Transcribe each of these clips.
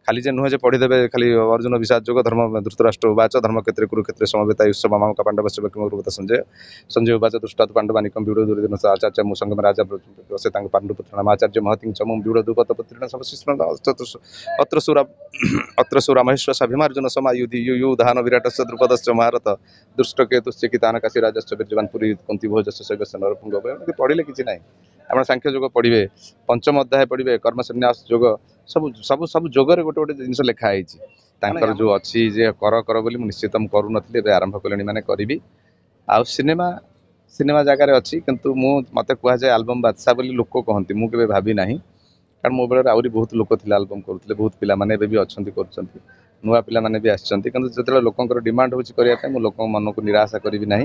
खाली जे नुहे पढ़ीदे खाली अर्जुन विषाद जोग धर्म धृतराष्ट्र उवाच धर्म क्षेत्र कुरुक्षेत्र समवेता युष्म मामक पांडव शिवत संजय संजय उवाच दृष्टात् पांडवानिकम व्यूढ़ दुर्योधन आचार्य मुसंगम राजा से पांडुपुत्र आचार्य महति चमुम व्यूढ़ दुपत पुत्रेण समशिष्ण अत्र सुरा महेश्वर भीमार्जुन समायुधि युधान विराट द्रुपद महारथ दुष्ट केतुश्च कितान काशी राजस्व बीर्यवान पुरी कुंती भोजस्व शैवस्य नरपुंग पढ़िले किसी ना आप सांख्य जोग पढ़े पंचम अध्याय पढ़े कर्म संन्यास जोग सब सब सब जोगरे गोटे गोटे जिन लिखाई जो अच्छी जे कर कर बोली निश्चित करू नी आरंभ कले मैंने करी आ सिनेमा सिनेमा जगार अच्छी किंतु मत कहुए आलबम बादशाह बोली लोक कहती मुझे भावी ना कारण मो बेले आहरी बहुत लोक थे आलबम करुले बहुत पिला माने भी अच्छा कर नुआ पिला माने भी आसछन्ति किंतु जो लोकंर डिमांड होची करिया पे मो लोक मन को निराशा करी ना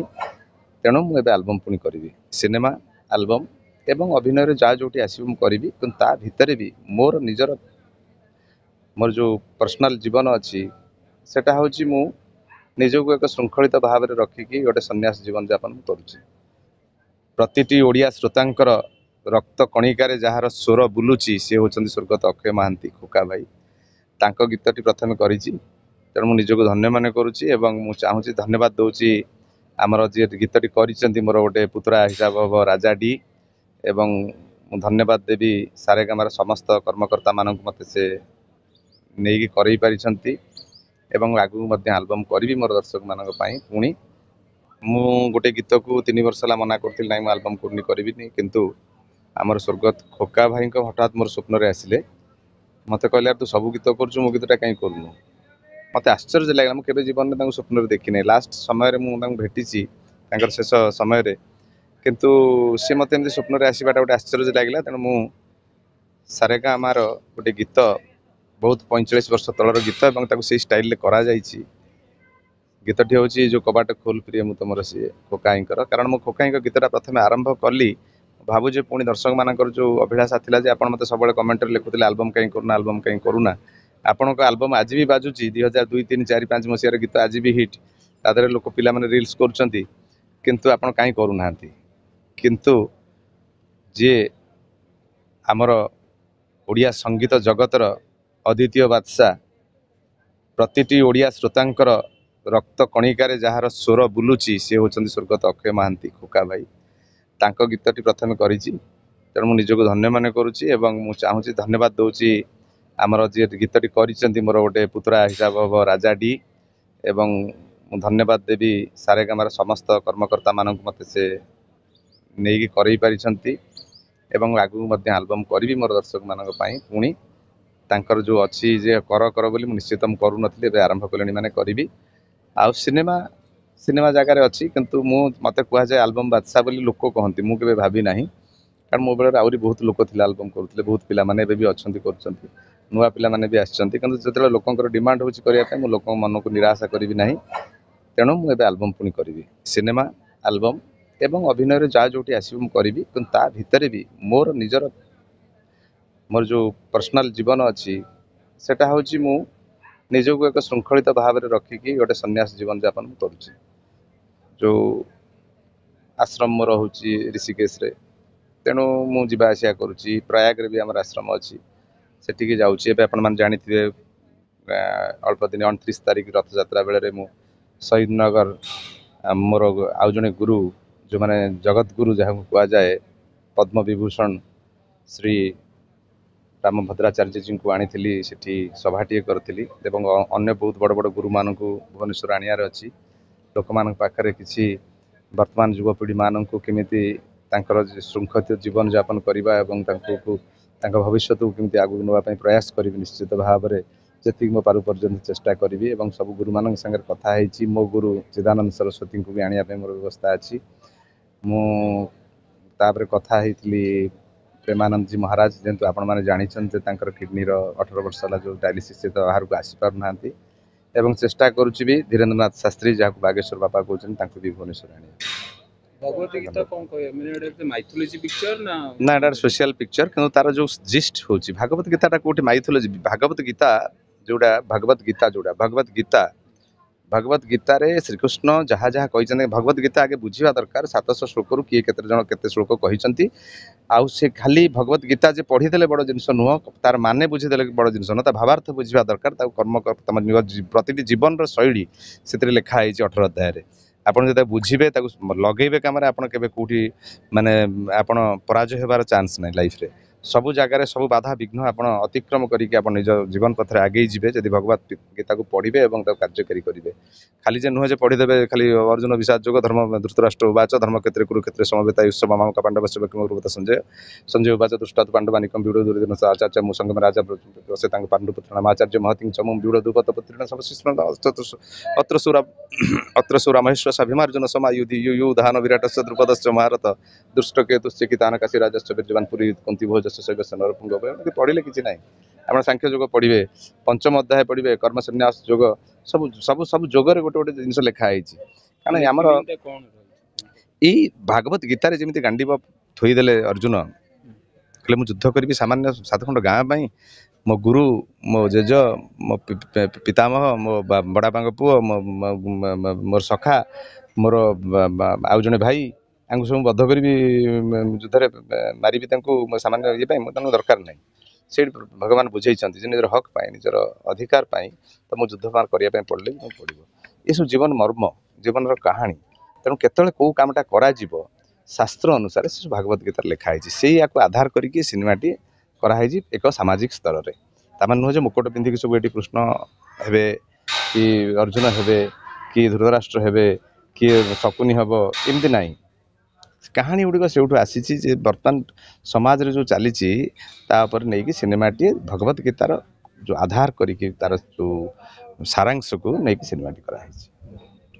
तेणु मुझे आलबम पुणी करी सिनेमा आलबम एवं अभिनय जहाँ जो आसो करी किंतु ता भितर भी मोर निजर मोर जो पर्सनाल जीवन अच्छी सेटा हूँ मु निजक एक श्रृंखलित भाव में रखिकी गोटे सन्यास जीवन यापन करुच्ची प्रतिटी ओडिया श्रोतांकर रक्त कणिकार जार स्वर बुलुची सी होती स्वर्गत अक्षय महांती खोका भाई तांको गीतटी प्रथम करिछि तेणु मु निजक धन्य मन करुच्ची चाहूँगी धन्यवाद दूची आमर जी गीतटी करिसेंती मोर गोटे पुतरा हिसाब हम राजा डी एवं धन्यवाद देवी सारेगामार समस्त कर्मकर्ता मानक मते से नहीं करई पारिछंती एवं आगु मध्य एल्बम करी मोर दर्शक मानक पई पुणी मु गोटे गीत को 3 वर्ष ला मना करथिल नाही मु एल्बम करनी करबिनी किंतु आमर स्वर्गत खोका भाई को हठात मोर स्वप्न रे आसिले मते कहले तू सब गीत करछु मो गीतटा कहीं करनु मते आश्चर्य लागला मु केबे जीवन में स्वप्न रे देखि नै लास्ट समय रे मु भेटिची तांकर शेष समय रे किंतु से मते एमती स्वप्न रे आसीबाटा गोटे आश्चर्य लागला तेणु मु सारेगा आमार गोटे गीत बहुत 45 वर्ष तलर गीत और से स्टाइल करा जाइछि गीतटी हूँ जो कबाट खोल प्रिय मु तुम सी खोकाई कारण मो खोकाई गीतटा प्रथम आरंभ कली भावुजे पुणी दर्शक मानकर जो अभिलाषा थिला जे आपण मते सब कमेंट लिखुले आलबम कहीं करूना आलबम कहीं करूना आपण आलबम आज भी बाजुची 2002 3 4 5 मसीहार गीत आज भी हिट तादरे लोक पिला माने रील्स करूछंती किंतु आपण कहीं करूना किंतु जे आमर ओडिया संगीत जगतर अद्वितीय बादशाह प्रतिटी ओडिया श्रोतांकर रक्त कणिकार जार स्वर बुलुची सी होती स्वर्गत अक्षय महांती खोका भाई तांको गीतटी प्रथम करिछि तेणु मु निजक धन्य मन करुच्ची चाहूँगी धन्यवाद दूची आमर जी गीतटी करिसेंती मोर गोटे पुतरा हिसाब हम राजा डी एवं धन्यवाद देवी सारेगामार समस्त कर्मकर्ता मानक मते से नहीं करई पारिछंती एवं आगु मध्य एल्बम करी मोर दर्शक मानक पई पुणी तांकर जो अच्छी जे कर कर बोली निश्चित करू नी आरंभ कले मैंने करी आ सिनेमा सिनेमा जगार अच्छी किंतु मत कहुए आलबम बादशाह बोली लोक कहती मुझे भावी ना कारण मो बेले आहरी बहुत लोक थे आलबम करुले बहुत पिला माने भी अच्छा कर नुआ पिला माने भी आसछन्ति किंतु जो लोकंर डिमांड होची करिया पे मो लोक मन को निराशा करी ना तेणु मुझे आलबम पुणी करी सिनेमा आलबम एवं अभिनय जहाँ जो आसो करी किंतु ता भितर भी मोर निजर मोर जो पर्सनाल जीवन अच्छी सेटा हूँ मु निजक एक श्रृंखलित भाव में रखिकी गोटे सन्यास जीवन यापन करुच्ची जो आश्रम मोर हूँ ऋषिकेश रे तेणु मु जीवा आसिया करुच्ची प्रयाग रे भी आम आश्रम अच्छी सेठिकी जाऊँगी एवं आपण मैंने जानी अल्प दिन 29 तारिख रथ यात्रा बेले मु शहीद नगर मोर आउ जने गुरु जो माने जगत गुरु जहाँ कह जाए पद्म विभूषण श्री राम भद्राचार्य जी को आनी सेठी सभाटी करी अन्य बहुत बड़ बड़ गुरु मान भुवनेश्वर आनियार अच्छी लोक मान पाखे किसी वर्तमान युवपीढ़ी मान केमिति श्रृंखलित जीवन यापन करने भविष्य को केमिति आगू नापी प्रयास करी निश्चित भाव में जी मो पारु पर्यंत चेष्टा करी सब गुरु मान संगे कथा है मो गुरु चिदानंद सरस्वती को भी आने मोर व्यवस्था अच्छी मुझे कथा प्रेमानंद जी महाराज जेंतु आपण माने जानिछन्ते तांकर किडनीर 18 वर्ष होला जो डायलिसिस से तो बाहर को आसी पार नांती एवं चेष्टा करूची भी धीरेन्द्रनाथ शास्त्री जहाँ बागेश्वर बापा कहउछन तांको भी भुवनेश्वर आनी भगवत गीता कोन कहे माने एटा माइथोलॉजी पिक्चर ना एटा सोशल पिक्चर किंतु तार जो जिस्ट होची भागवत गीता टा कोठी माइथोलॉजी भागवत गीता जोड़ा भगवत गीता भगवत गीता रे श्रीकृष्ण जहाँ जहाँ कहते भगवत गीता आगे बुझा दरकार 700 श्लोक किए केते जन केते श्लोक कहते आउ से खाली भगवत गीता जे पढ़ीदेले बड़ जिनस नुह तार माने बुझीदेले बड़ जिनस नुह भावार्थ बुझा दरकार कर्म तुम प्रति जीवन शैली से लिखाई 18 अध्याय आपड़ जो बुझे लगे कम आप कौटी माने आप पराजय होबार चांस ना लाइफ रे सबु जगार सब बाधा विघ्न आप अतिक्रम करके आप निज जीवन पथ आगे जी जब भगवत गीता को पढ़े और कार्यकारी करेंगे खाली जे नुहे जे पढ़ीदेवे खाली अर्जुन विषाद जोग धर्म धृतराष्ट्र उवाच धर्म क्षेत्र कुरुक्षेत्र समवेता युष्म मामक पांडव संजय संजय उवाच दुष्टात् पांडवानिकम व्यूढ़ दुर्योधन आचार्य मुसंगम राजा से पांडुपुत्र आचार्य महति चमुम व्यूढ़ दुपत पुत्रेण अत्र सुरा महेश्वर अभिमार्जुन समायुधि युधान विराटस्य द्रुपदस्य महारथ दुष्ट केतुश्च कितानकाशी राजस्य वीर्यवान पुरी कुंती भोजस्य शैव्यस्य नरपुंग पढ़िले किसी ना आप सांख्य जोग पढ़े पंचम अध्याय पढ़े कर्म संन्यास जोग सब सब सब जोगरे गोटे गोटे जिन लिखाई कारण आमर कौन यही भागवत गीतार जमी गांडीब थोईदेले अर्जुन कहले मुझ युद्ध करी सामान्य 7 खंड गाँ मो गुरु मो जेज मो पितामह मो बड़ापा पुओ मोर सखा मोर आउ जड़े भाई सब बद्ध करी युद्ध मारि सामान्य ये दरकार ना से भगवान बुझे निजर हक पाए निजर अधिकार पाए तो मुझे युद्ध पार करने पड़े पड़ो ये सब जीवन मर्म जीवन कहानी तेणु केतले कौ कामटा करा शास्त्र अनुसार से भागवत गीता लिखाई से या आधार करके सिनेमाटी कराई एक सामाजिक स्तर में तार नुह जो मुकुट पिंधिक सब ये कृष्ण हे कि अर्जुन हे कि धृतराष्ट्र हे कि शकुनी हम एमती ना कहानी गुड़िक से आसी बर्तमान समाज रे जो चली नहीं सिनेमाटी भगवत गीतार जो आधार करके तार जो सारांश को नहीं सिनेमाटी कराई।